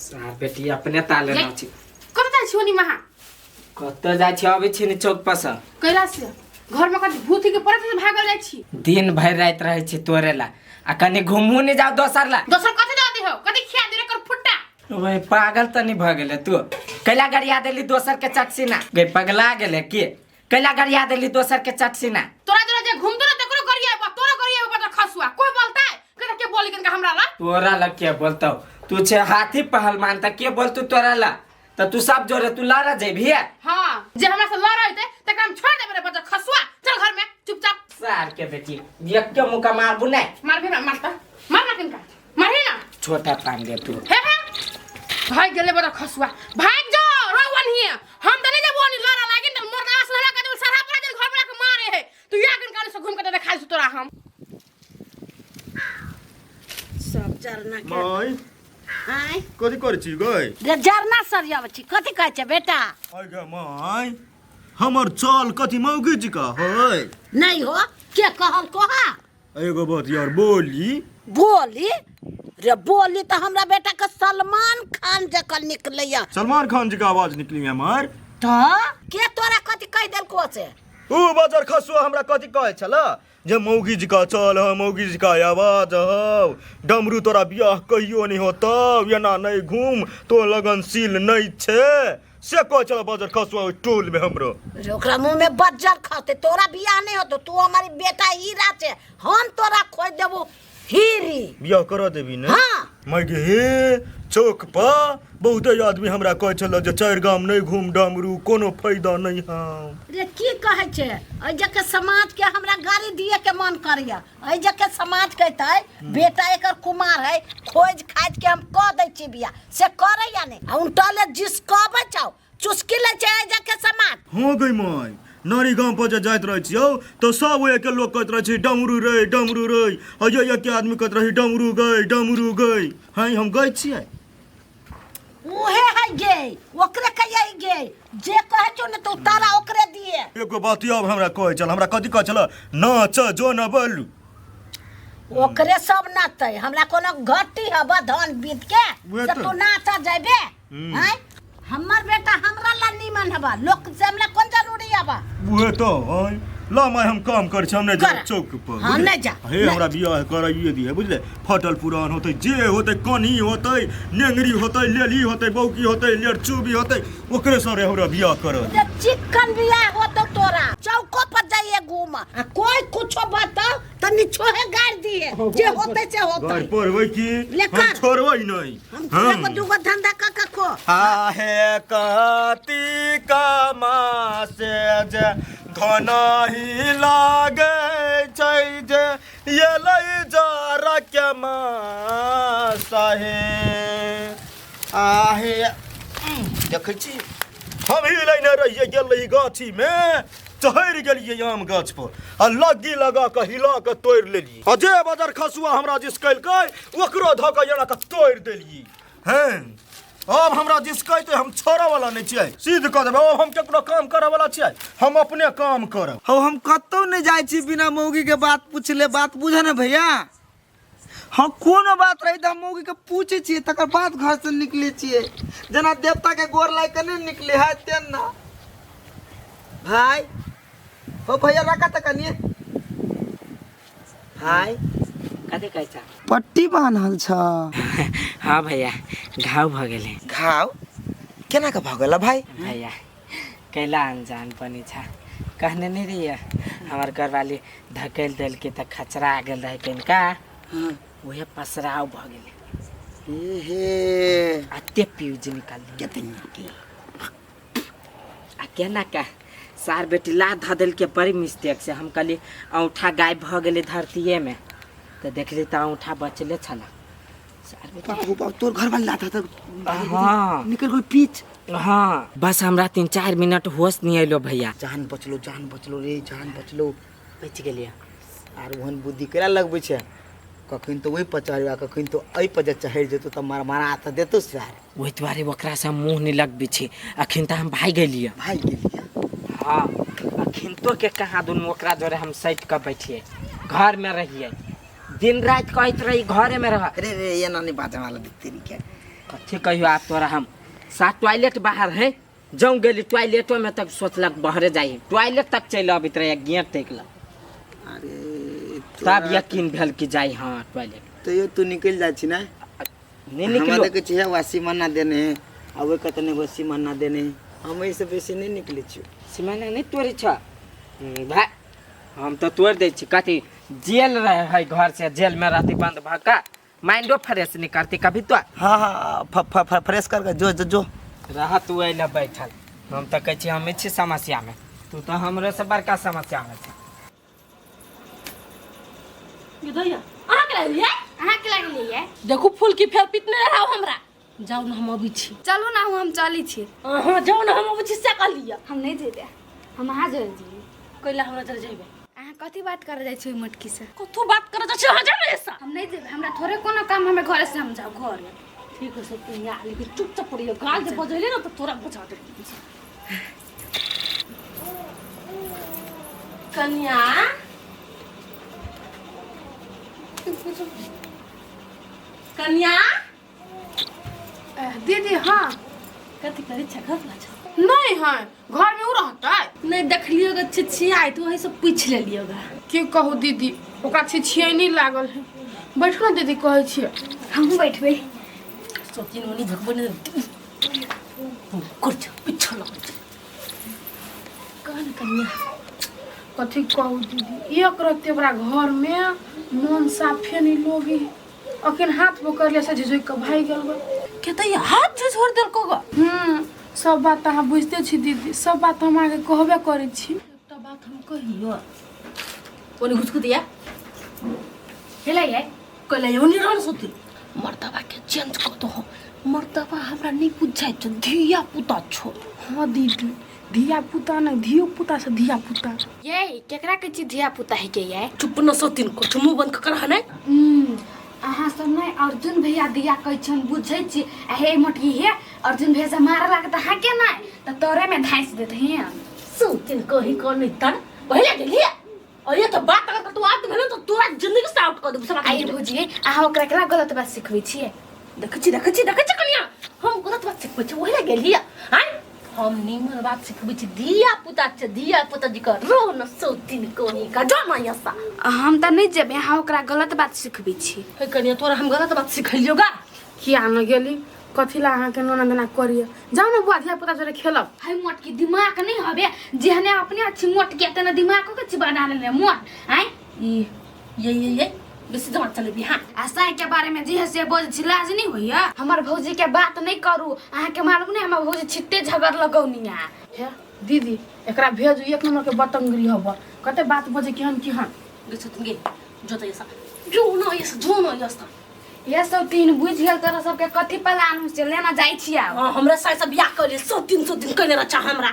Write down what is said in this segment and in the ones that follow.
सार बेटी अपने ताले ना छी कत जाइ छी ओनी महा कत जाइ छी अबे छी चौक पर से कैलाश घर में कत भूती के परत से भागल जाइ छी दिन भर रात रहे छी तोरे ला आ कनी घुमू नहीं जाओ दोसर ला दोसर कत जाते हो कत खिया दे कर फुट्टा ओए पागल त नहीं भ गेले तू कैला गरिया देली दोसर के चटसीना गई पगला गेले के कैला गरिया देली दोसर के चटसीना तोरा जरा जे घूमतो ना तकरो गरिया तोरा गरिया पर खसुआ कोई बोलता है कत के बोली कन हमरा ला तोरा ला के बोलतो तू छे हाथी पहल मानता के बोलतू तोरा ला त तू सब जोरे तू लारा जेभी हां जे हमरा से लड़ाइते तकरा हम छोड़ देबे रे बच्चा खसुआ चल घर में चुपचाप सार के बेटी एक के मुका मारबू नहीं मार भी ना मारता मार ना किनका मारे ना छोटा पान दे तू हे भाग गेले बड़ा खसुआ भाग जा रोवन हिया हम त नहीं जब ओनी लड़ा लागिन त मोर दास लड़ा के सरहा पड़ा दे घर पर के मारे है तू या गन काले से घूम के देखा तोरा हम सब जरना के माय हाय कथि करै छी गय रे जरना सरियाव छी कथि कहै छै बेटा आइ गे माय हमर चाल कथि मौगी जी का है नहीं हो के कहल कोहा एगो बात यार बोली बोली रे बोली तो हमरा बेटा के सलमान खान जकर निकलैया सलमान खान जी का आवाज निकली हमर तो के तोरा कथि कह देलको से ओ बाजार खसुआ हमरा कथि कहै छला जे मौगी जी का चाल है मौगी जी का आवाज है डमरू तोरा बियाह कहियो नहीं होता एना नहीं घूम तो लगनशील नहीं छे से कह चला बाजार खसुआ टोल में हमरो रे ओकरा मुंह में बज्जर खाते तोरा बियाह नहीं होतो तू हमारी बेटा हीरा छे हम तोरा खोज देबो हीरी बियाह कर देबी ने हां मैं गे हे चौक पर बहुत आदमी हमरा कह छल जे चार गाम नहीं घूम डमरू कोनो फायदा नहीं हम रे की कहै छै अइ जके समाज के हमरा गाड़ी दिए के मन करैया अइ जके समाज कहतै बेटा एकर कुमार है खोज खाज के हम कह दै छी बिया से करैया ने आ उनटले जिसकबै छौ चुस्की ले छै अइ जके समाज हां गई माय नारी गांव पर जे जाइत रहै छियौ तो सब एक लोग कहत रहै छै डमरू रे अय एक आदमी कहत रहै डमरू गई हां हम गई छियै उहे है गे ओकरे कहियै गे जे कहै छौ ने तो तारा ओकरे दिए एगो बात अब हमरा कहै चल हमरा कथि कहै छल नाच जो न बोलू ओकरे सब नाचै हमरा कोनो घटी हबा धान बीत के से तू नाच जाबे हैं हमर बेटा हमरा ला निमन हबा लोक से हमरा कोन जरूरी हबा उहे तो है ला मैं हम काम कर छी हमने जा चौक पर हां नहीं जा हे हमरा बियाह कराइए दिए बुझले फटल पुरान होतै जे होतै कनी होतै नेंगरी होतै लेली होतै बौकी होतै लेरचूबी होतै ओकरे सारे हमरा बियाह कर जे चिकन बियाह होतो तोरा चौको पर जाइए घूम आ कोई कुछो बताओ त निछोहे गाड़ दिए जे होतै से होतै घर परबै की लेकर। हम छोड़बै नहीं हम एगो दूगो धंधा क खो आहे कहती कमा से जे धनहि लागे छै जे ये लई जा रकमा साहे आहे देखै छी हम ही लेने रहिए गेलै गाछी में चढ़ गेलिए आम गाछ पर आ लग्गी लगा के हिला के तोड़ लेलिए आ जे बाजार खसुआ हमरा जिस कलकै ओकरो धऽ के एना के तोड़ देलिए हैं अब हमरा जिस कहते हम छोड़ा वाला नहीं छियै सीध कह देबै अब हम केकरो काम करे वाला छियै हम अपने काम करब हो हम कतौ नहीं जाय छी बिना मौगी के बात पूछले बात बुझे ना भैया हाँ कोनो बात रही त मौगी के पूछे छी तकर बाद घर से निकले छिए जना देवता के गोर लाग के नहीं निकले है तेन ना भाई हो भैया रखा त कनिए भाई कथि कहै छ पट्टी बान्हल छ हां भैया घाव भ गेले घाव केना के भगला भाई भैया कैला अनजान पनि छ कहने नहीं रहिए हमार घरवाली धकेल देल के त खचरा आ गेल रहे कनिका उहे पसराव भ गेले ए हे अते फ्यूज निकाल केतनी आ केना का सार बेटी ला ध देल के बड़ी मिस्टेक से हम कहली औंठा गायब भ गेले धरतीये में तो देखली त औंठा बचले छला सार बेटी बाबू बाबू तोर घर वाला था त हाँ निकल गई पीछ हाँ बस हमरा 3-4 मिनट होश नहीं आइलो भैया जान बचलो रे जान बचलो बच गेलिए आर ओहन बुद्धि केला लगबै छै कखन तो वही पचारवा कखन तो एहि पर जे चढ़ जेतो त मारा त देतो सार ओहि द्वारे ओकरा से मुंह नहीं लगबे छै अखन त हम भाग गेलिए हाँ अखन तो के कहाँ दुन ओकरा जोरे हम सैट के बैठिए घर में रहिए दिन रात कहत रही घरे में रह अरे रे ये ना नहीं बात वाला तेरी के कथी कहियो आप तोरा हम सा टॉयलेट बाहर है जाऊँ गेली टॉयलेटो में तक सोचलक बहरे जाई टॉयलेट तक चल अबित रहे गेट टेकल अरे तब यकीन भेल कि जाई हाँ टॉयलेट तो ये तू निकल जाए छी ना नहीं निकलो हमारे के चाहिए वासी मना देने हैं अब कतने वासी मना देने हैं हम ऐसे बेसी नहीं निकले छी सीमाना नहीं तोड़ी छ भाई हम तो तोड़ दे छी कथी जेल रहे है घर से जेल में रहती बंद भका माइंडो फ्रेश नहीं करती कभी तो हाँ हाँ फ्रेश कर जो जो जो रह तू अल बैठल हम तो कह हम छी समस्या में तू तो हमरे से बड़का समस्या में छ देखो फूल की फेर पिटने रहो हमरा जाओ ना हम अभी छी चलो ना हम चली छी हां जाओ ना हम अभी छी से कर लिया हम नहीं जेबे हम आ जाए जी कइला हमरा चले जेबे अहाँ कथी बात कर जाय छी मटकी से कथु बात कर जा छ जा ना ऐसा हम नहीं जेबे हमरा थोड़े कोनो काम हमें घर से हम जाओ घर ठीक है सब तुम यहाँ लेकिन चुपचाप पड़ियो गाल से बजैले ना तो तोरा बचा दे कन्या कन्या दीदी हाँ कथी करे छ घर ला छ नहीं है घर में उ रहता है नहीं देखलियोगा छिछियाई तो वही सब पूछ लेलियोगा की कहू दीदी ओकरा छिछियाई नहीं लागल है बैठो ना दीदी कहै छियै हम बैठबे सोचिन ओनी झकबो ने कुछ पीछे लग कान कन्या कथी कहू दीदी एक रहते बड़ा घर में मन साफे नहीं लोगी अखन हाथ पकड़ ले से झुक के भाग गेल बा के त हाथ छोड़ देल को सब बात अहाँ बुझते छी दीदी सब बात हम आगे कहबे करे छी एकटा बात हम कहियो ओनी घुसकु दिया हेला ये कले ओनी रन सोती मर्तबा के चेंज कर दो मर्तबा हमरा नहीं बुझाइ छ धिया पुता छो हाँ दीदी धिया पुता नहीं धियो पुता से धिया पुता ये केकरा के छी धिया पुता है के ये चुप न सोतीन को मुंह बंद कर हनै अहाँ सब नहीं अर्जुन भैया दिया कहै छन बुझै छी हे मोटकी हे अर्जुन भैया से मारे लागत है के नहीं त तोरे में धाइस देत हैं सोतीन कहि को नहीं तन पहले गेलिए और ये तो बात अगर तू आत भेल तो तोरा जिंदगी से आउट कर दे सब आई भौजी अहाँ ओकरा केला गलत बात सिखबै छियै देख छी कन्या हम गलत बात सिखबै छी ओहिला गेलिए हैं हम निमन बात सिखबै छी धिया पुता जी कर रो न सोतीन कोनी का जाना यसा हम त नहीं जेबे अहाँ ओकरा गलत बात सिखबै छी हे कन्या तोरा हम गलत बात सिखलियोगा किया न गेली कथी ला अहाँ के नोना देना करिए जाओ ना बुआ धिया पुता जरे खेलब है मोट की दिमाग नहीं हबे जेहने अपने अच्छी मोट के तना दिमाग को के बना ले मोट हैं ये बेसी जमा चले बिहान आशा के बारे में जे से बोल छी लाज नहीं होइया हमर भौजी के बात नहीं करू अहाँ के मालूम नहीं हमर भौजी छिट्टे झगड़ लगौनिया हे दीदी एकरा भेजू एक नंबर के बतंगरी हब कते बात बजे केहन गछत गे जोत यसा जो न यसा ये सब तीन बुझ गेल तोरा सब के कथी प्लान से लेना जाई छिया हमरा साइ सब बियाह कर ले सो दिन कइले रचा हमरा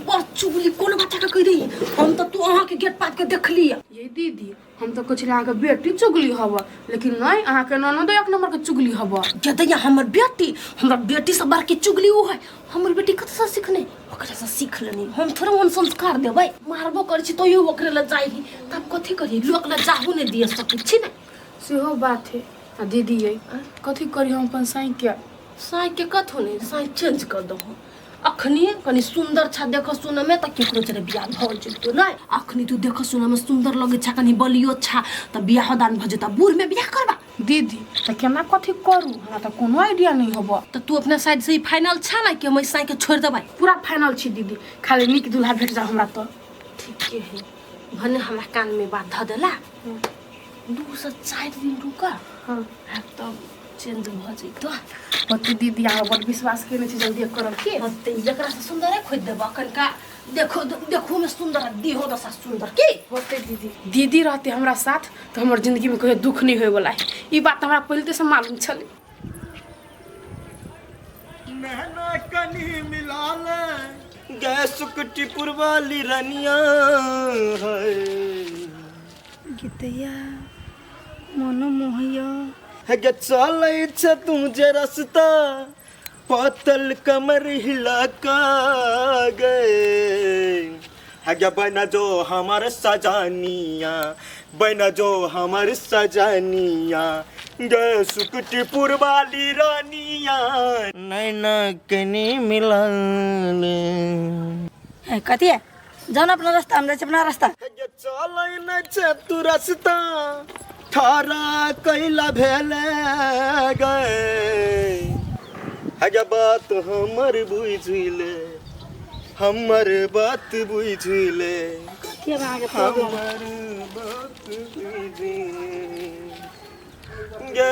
बड़ चुगली कोन बच्चा के कह रही हम तो तू अहाँ के गेट पात के देख लिया ये दीदी हम तो कुछ अहाँ के बेटी चुगली हब लेकिन नहीं अहाँ के ननद एक नंबर के चुगली हब जदैया हमर बेटी हमरा बेटी सब बार के चुगली हो है हमर बेटी कत से सीखने ओकरा से सीख लेनी हम थोड़ा मन संस्कार देबै मारबो कर छी तो यो ओकरे ल जाई तब कथि करी लोक ल जाहू ने दिए सकै छी ने सेहो बात है दीदी ये कथी करी हम अपन साई के कथो नहीं साई चेंज कर दो अखनी कनी सुंदर छा देख सुन में त केकरो जरे बियाह भ जतो नै अखनी तू देख सुन में सुंदर लगे छा कनी बलियो छा त बियाह दान भ जता बूढ़ में बियाह करबा दीदी त केना कथी करू हमरा त कोनो आइडिया नहीं होबो त तू अपना साइड से ही फाइनल छा ना कि हम साई के छोड़ देबै पूरा फाइनल छी दीदी खाली निक दुल्हा भेट जा हमरा त ठीक है भने हमरा कान में बात ध देला 2 से 4 दिन रुका हां तब चेंज भ जइतो पति दीदी अहाँ बड़ विश्वास केने छी जल्दी करब के हते जकरा से सुंदर है खोज देबा कनका देखो में सुंदर देहो दशा सुंदर की होते दीदी रहते हमरा साथ तो हमर जिंदगी में कोई दुख नहीं होए वाला है ई बात हमरा पहले से मालूम छले नैना कनी मिला ले गैस कुटीपुर वाली रनिया है गीतिया मन मोहिया है गे चलै छ तू जे रास्ता पातल कमर हिला का गए हगे बन जो हमार सजानिया, बन जो हमार सजानिया, गे सुकटीपुर वाली रानिया नैना कनी मिलन। कथी है? जाओ ना अपना रास्ता, हम जाए अपना रास्ता। हगे चलै न छै तू रास्ता, थारा कैला भेले गए। हगे बात हमर बुझले, हमर बात बुझले, के आगे प्रॉब्लम हमर बात बुझले गे।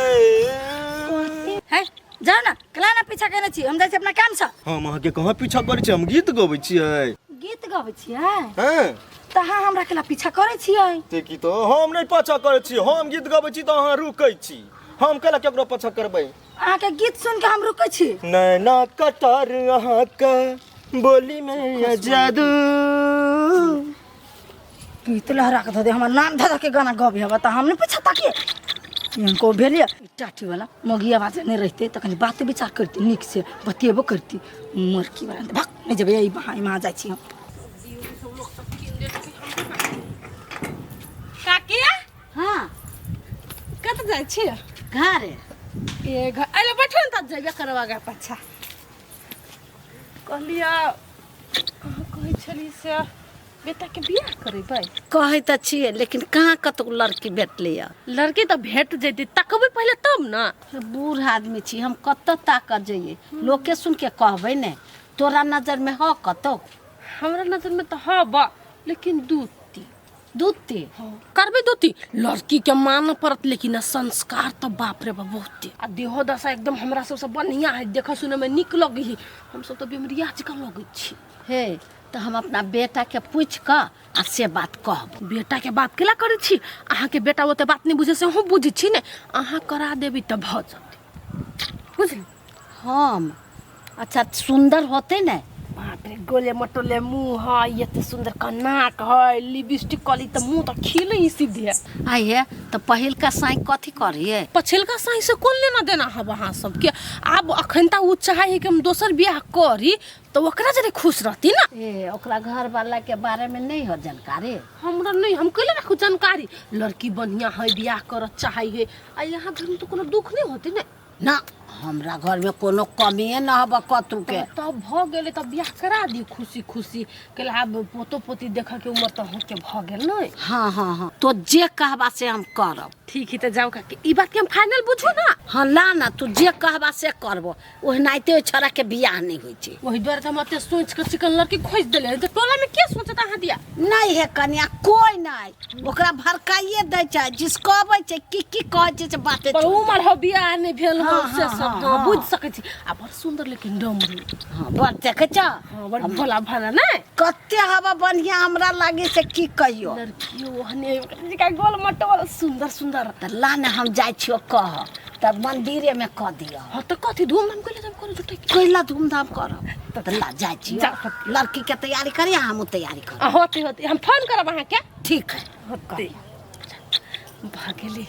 है? जाओ ना, कला ना पीछा केने छी, हम जाए अपना काम से। हम अहाँके कहाँ पीछा करै छी, हम गीत गबै छियै। गीत गाबै छियै? हैं त अहाँ हमरा केला पीछा करै छियै? देखी तो हम नहीं पाछा करै छी, हम गीत गबै छी तऽ अहाँ रुकै छी, हम केला केकरो पाछा करबै? अहाँ के गीत सुन के हम रुकै छी। नैना कटार अहाँ का बोली में ये जादू। गीत लहरा के दे, हमर नाम धर के गाना गाबे हवा त हम नहीं पीछा ताकिए। इनको भेलिए टाटी वाला मोगिया बात नहीं रहते तो कनी बात विचार करती, निक से बतिएबो करती। मरकी वाला भाग नहीं जब यही वहाँ जाए छी हम। काकी हाँ कत जाइ छी? घर ए घर अरे बैठो न त जेबे करवा गे पाछा। कहलिया अहाँ कहै छली से बेटा के बियाह करेबै? कहे त छिए, लेकिन कहाँ कतौ लड़की भेटलिए। लड़की तो भेट जैती, तकबै पहले तब न। बूढ़ आदमी छी हम, कत ताक जाइए? लोग के सुन के कहबै ने, तोरा नजर में हो कतो? हमरा नजर में तो ह बा, लेकिन दूती करबे दूती लड़की के मान परत, लेकिन संस्कार तो बाप रे बाप बहुते। आ देहो दशा एकदम हमरा सबसे बढ़िया है, देख सुने में निक लगे ही। हम सब तो बेमरिया जका लगे छी। हे तो हम अपना बेटा के पूछ क आ से बात कहब। बेटा के बात केला करे छी? अहाँ के बेटा ओते बात नहीं बुझे से हम बुझी छी ने, अहाँ करा देबी त भ जते, बुझली? हम अच्छा सुंदर होते ने? बाप रे गोले मटोले मुंह है, ये तो सुंदर का नाक है, लिपस्टिक कली तो मुंह तो खिले ही सीधे। आई है तो पहिल का साई कथी करिए? पछिल का साई से कौन लेना देना है वहाँ सबके? अब अखन ता उ चाहे कि हम दोसर बियाह करी तो ओकरा जरे खुश रहती ना। ए ओकरा घर वाला के बारे में नहीं हो जानकारी? हमरा नहीं, हम कैले रखू जानकारी। लड़की बढ़िया है, बियाह करत चाहिए, आ यहाँ घर में तो कोनो दुख नहीं होती ने ना। हमरा घर में कोनो कमिए न हब कतु के। तब भ गेले तब बियाह करा दी खुशी खुशी। केला अब पोतो पोती देखा के उम्र तो हो के भ गेल नहीं। हाँ हाँ हाँ तो जे कहबा से हम करब। ठीक है तो जाओ का ई बात के हम फाइनल बुझो ना। हाँ ला ना, तू जे कहबा से करबो। ओह नाइते छोरा के बियाह नहीं होई छे। वही द्वारा तो मते सोच के चिकन लड़की खोज देले तो टोला में के सोचता हां दिया नहीं है कन्या, कोई नहीं ओकरा भड़काइए दे छै, जिसको आबै छै की कहै छै बातें। पर उमर हो बियाह नहीं भेल हो हाँ, से हाँ, सब हाँ, हां हाँ। बुझ सकै छी। आ बड़ सुंदर लेकिन डमरू। हाँ बड़ देखे छ। हां बड़ भोला भाला नहीं कत्ते हवा बढ़िया हमरा लागे से की कहियो। लड़की ओहने का गोल मटोल सुंदर सुंदर। त ला ना हम जाय छियो कह तब मंदिरे में कह दियो। हां तो कथि धूमधाम कइले जब करू जुटे कैला धूमधाम करब त ला जाय छियो। लड़की के तैयारी करिए, हम तैयारी कर। होते होते हम फोन करब अहाँ के। ठीक है होते भागेली।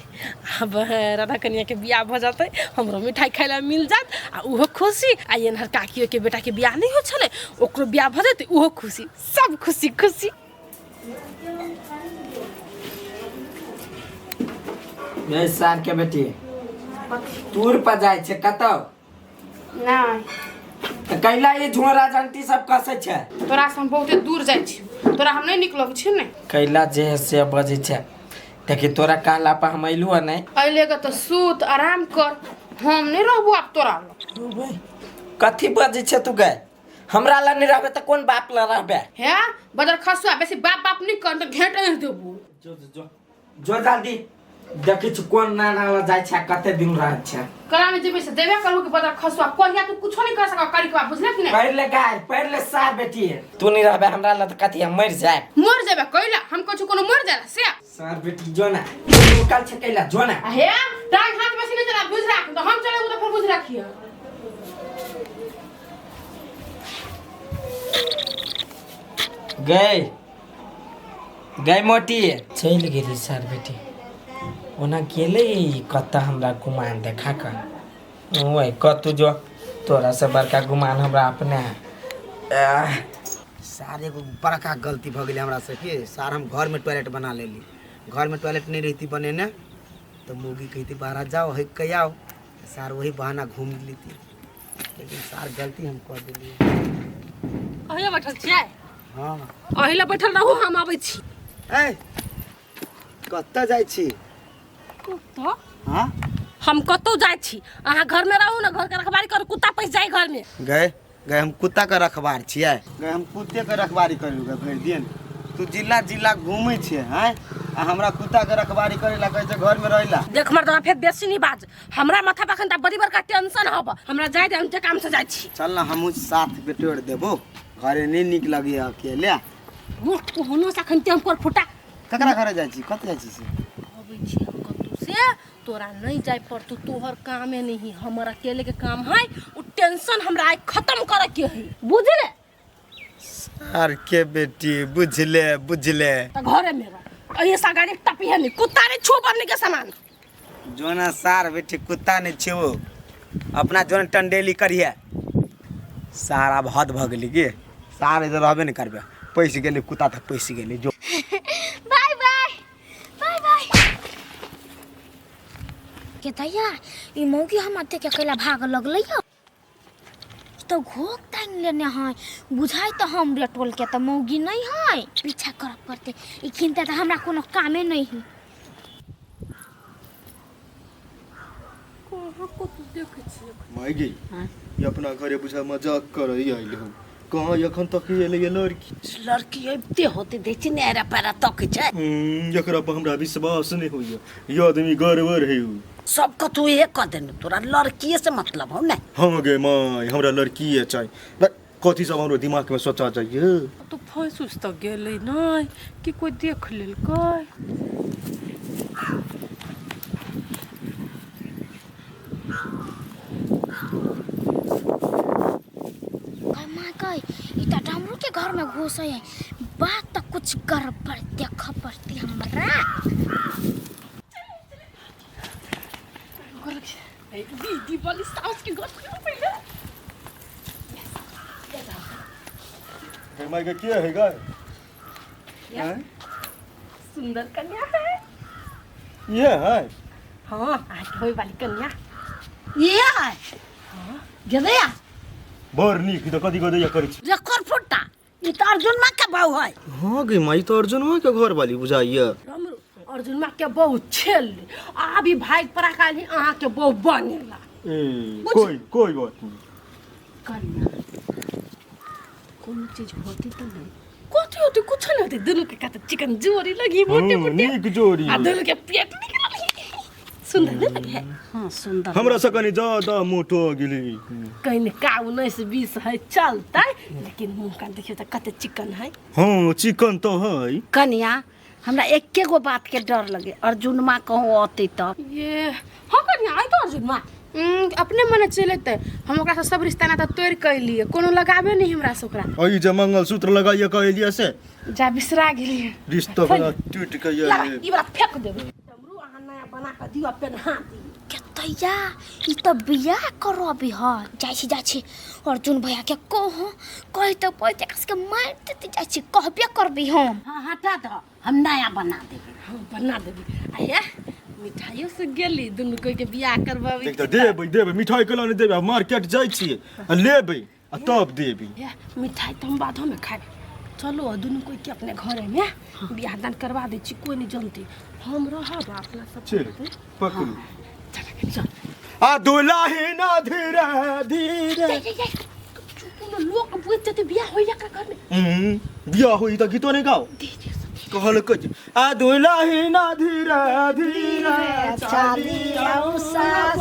अब राधा कन्या के बियाह भ जाते, हमरो मिठाई खाइला मिल जात, आ उहो खुशी। आ एनहर काकियो के बेटा के बियाह नहीं हो छले, ओकरो बियाह भ जाते, उहो खुशी, सब खुशी खुशी। ये सार के बेटी टूर पर जाय छे कतौ? नहीं त कैला ये झोरा जानती सब कसै छे? तोरा से हम बहुते दूर जाइ छी, तोरा हम नहीं निकलब छी ने। कैला जे से बजे छे, देखी तोरा कहला पर हम अइलू नहीं। अइले के तो सूत आराम कर, हम नहीं रहबो अब तोरा लग। कथी बजे छे तू गए? हमरा ला नहीं रहबे त कोन बाप ला रहबे? है बदर खसुआ बेसी बाप बाप नहीं कर त घेट नहीं देबो। जो जल्दी देखी छ कोन नाना ला जाय छे, कते दिन रह छे। कला में जेबे से देबे करू के बदर खसुआ कोहिया तू कुछो नहीं कर सका करी के बुझले कि नहीं? पढ़ ले सार बेटी तू नहीं रहबे हमरा ला त कथी हम मर जाए? मर जेबे कैला हम कुछ कोनो मर जाला से। सार बेटी जो ना निकल छे कैला जो ना। हे टांग हाथ में से नहीं चला बुझ राख तो हम चले तो फिर बुझ राखिए। गए मोटी चल गेली सार बेटी ओना गेले कत्ता हमरा गुमान देखा कर। ओए कतू जो तोरा से बड़का गुमान हमरा अपने सार एगो बड़का गलती भ गेलै हमरा से कि सार हम घर में टॉयलेट बना लेली। घर में टॉयलेट नहीं रहती बनेने तो मुर्गी कहती बाहर जाओ है कहीं आओ, सार वही बहाना घूम लेती। लेकिन सार गलती हम कर देली। अहिया बैठल छियै? हाँ। अहिला बैठल रहू, हम आबै छी। ए कत्ता जाइ छी? कुत्ता? हाँ हम कतौ जाइ छी, अहाँ घर में रहू ना, घर के रखवारी करू, कुत्ता पैस जाए घर में। गए गए हम कुत्ता के रखवार छियै? गए हम कुत्ते के रखवारी करू गए भरि दिन? तू जिला जिला घूमै छियै हैं आ हमरा कुत्ता के रखवारी करे ला कहै छै घर में रहला? देख मर्दवा फेर बेसी नहीं बाज, हमरा माथा पे अखन बड़ी बड़का टेंशन हब, हमरा जाय दे, हम जे काम से जाइ छी। चल ना हमहू साथ बेटोर देबो, घरे नहीं निक लगे अकेले। मुख कोनो सा अखन टेम्पर फुटा। ककरा घरे जाइ छी? कत जाइ छी से? अबै छी हम कतौ से, तोरा नहीं जाय पड़तौ, तोहर कामे नहीं, हमर अकेले के काम है, उ टेंशन हमरा आइ खत्म करे के है, बुझले? सार के बेटी बुझले बुझले। त घरे में रह, ऐसा गाड़ी टपी है नहीं, कुत्ता ने छू बनने के सामान। जोना सार बेटी कुत्ता ने छेओ, अपना जोन टंडेली करिए। सार अब हद भ गेली कि सार इधर रहबे नहीं करबे, पैस गेली कुत्ता तक पैस गेली जो। बाय बाय बाय बाय के दैया ई मौगी हम अते के कैला भाग लगलै ह तो घोक टांग लेने है, बुझाई तो हम रेटोल के तो मौगी नहीं है, पीछा कर पड़ते ई किनते तो हमरा कोनो कामे नहीं है। कहां को तू देखे छी? मायगी ये अपना घरे बुझा मजाक करई आइल हो, कहाँ एखन तक एले ये लड़की? लड़की अबते होते दै छी नेरा पैरा तक छै। एकरा पर हमरा विश्वास नहीं होइए, ये आदमी गड़बड़ है। सबके तू ये कह देने, तोरा लड़कीए से मतलब हो ना? हाँ गे माय हमरा लड़कीए चाहिए, कथी सब हमरो दिमाग में सोचा जाइए। तो फंसूस तो गेलै नहीं कि कोई देख लेलकै। मां कह ई तो डमरू के घर में घुसे है, बात तो कुछ गड़बड़ देख पड़ती हमरा। दीदी वाली सास की घर में पहले माय के क्या है गाय? सुंदर कन्या है। ये है? हाँ आज होई वाली कन्या ये है गेलैया बर नीक तो कथी कथी करै छी? रेकर फुट्टा ई तो अर्जुन मां के बाऊ है। हाँ गे माई तो अर्जुन के घर वाली बुझाइए। अर्जुन मां के बहु छेल अभी भाई परा काली अहाँ के बहु बनेला। कोई बात नहीं। कन्या कोनो चीज होती तो नहीं, कथी होती कुछ नहीं होती, दोनों के कहते चिकन जोड़ी लगी मोटे मोटे, नीक जोड़ी आ दोनों के पेट निकल सुंदर नहीं लगे है? हाँ सुंदर। हमरा से कनी ज्यादा मोटो गेली। कहीं का 19-20 है चलता, लेकिन मुंह का देखिए तो कते चिकन है। हाँ चिकन तो है। कन्या हमरा एके गो बात के डर लगे, अर्जुन मां कहूँ आते तो ये हाँ कन्या आई तो अर्जुन मां अपने मने चलते, हम ओकरा से सब रिश्ता नाता तोड़ कर लिए, कोनो लगाबे नहीं हमरा से ओकरा। ओई जे मंगलसूत्र लगाइए कहलिए से जा बिसरा गेलिए, रिश्ता बड़ा टूट गया लगा है। ई बड़ा फेंक देबे। हमरो अहाँ नया बना के दियो पेन हाथ के दैया ई तो बियाह करो अभी ह जाइ छी अर्जुन भैया के कह तो पैते कस के मार देती जाइ छी, कहबे करबी हम। हाँ हटा दो, हम नया बना देबे। हम बना देबे। आये मिठाइयों से गेली दुनु कोई के बियाह करबाबी। देख तो देबे मिठाई केला नहीं देबे, मार्केट जाई छी आ लेबे आ तब देबे। ये मिठाई तो हम बादों में खाए, चलो दुनु कोई के अपने घरे में बियाह दान करवा दे छी, कोई नहीं जानती हम रहब अपना सब। चल पकड़ू चल आ दुलाही ना धीरे धीरे। चुप लोग बुझते ते बियाह होइया का घर में। बियाह होई त गीतो नहीं गाओ कहल कज आ दुलाही ना धीरे धीरे चली आओ सास